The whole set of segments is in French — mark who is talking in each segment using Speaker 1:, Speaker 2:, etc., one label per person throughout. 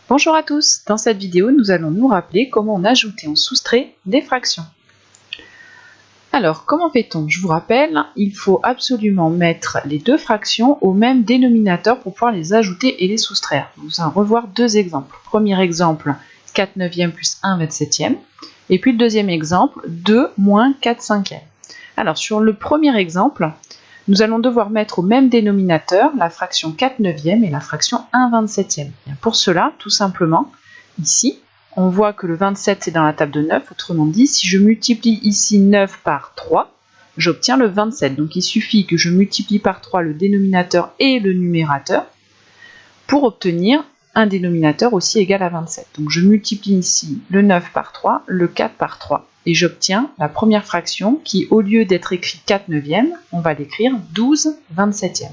Speaker 1: Bonjour à tous, dans cette vidéo nous allons nous rappeler comment on ajoute et on soustrait des fractions. Alors comment fait-on? Je vous rappelle, il faut absolument mettre les deux fractions au même dénominateur pour pouvoir les ajouter et les soustraire. Nous allons revoir deux exemples. Premier exemple, 4 neuvièmes plus 1 27e. Et puis le deuxième exemple, 2 moins 4 cinquièmes. Alors sur le premier exemple, nous allons devoir mettre au même dénominateur la fraction 4 neuvièmes et la fraction 1 27e. Pour cela, tout simplement, ici, on voit que le 27 c'est dans la table de 9, autrement dit, si je multiplie ici 9 par 3, j'obtiens le 27. Donc il suffit que je multiplie par 3 le dénominateur et le numérateur pour obtenir un dénominateur aussi égal à 27. Donc je multiplie ici le 9 par 3, le 4 par 3. Et j'obtiens la première fraction qui, au lieu d'être écrit 4 neuvièmes, on va l'écrire 12 27e.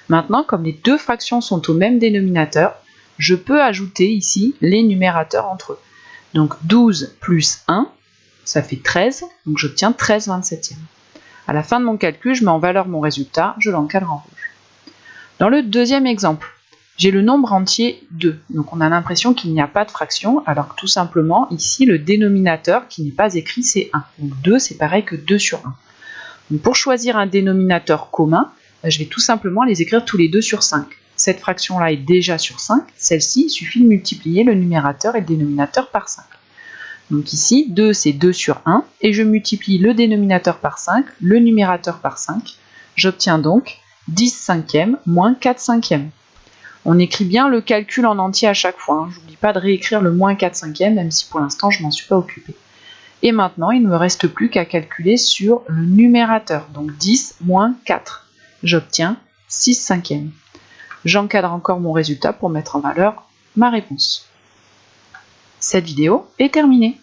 Speaker 1: Maintenant, comme les deux fractions sont au même dénominateur, je peux ajouter ici les numérateurs entre eux. Donc 12 plus 1, ça fait 13, donc j'obtiens 13 27e. À la fin de mon calcul, je mets en valeur mon résultat, je l'encadre en rouge. Dans le deuxième exemple, j'ai le nombre entier 2. Donc on a l'impression qu'il n'y a pas de fraction, alors que tout simplement, ici, le dénominateur qui n'est pas écrit, c'est 1. Donc 2, c'est pareil que 2 sur 1. Donc pour choisir un dénominateur commun, je vais tout simplement les écrire tous les deux sur 5. Cette fraction-là est déjà sur 5. Celle-ci, il suffit de multiplier le numérateur et le dénominateur par 5. Donc ici, 2, c'est 2 sur 1. Et je multiplie le dénominateur par 5, le numérateur par 5. J'obtiens donc 10 cinquièmes moins 4 cinquièmes. On écrit bien le calcul en entier à chaque fois. Je n'oublie pas de réécrire le moins 4 cinquièmes, même si pour l'instant je ne m'en suis pas occupée. Et maintenant, il ne me reste plus qu'à calculer sur le numérateur. Donc 10 moins 4. J'obtiens 6 cinquièmes. J'encadre encore mon résultat pour mettre en valeur ma réponse. Cette vidéo est terminée.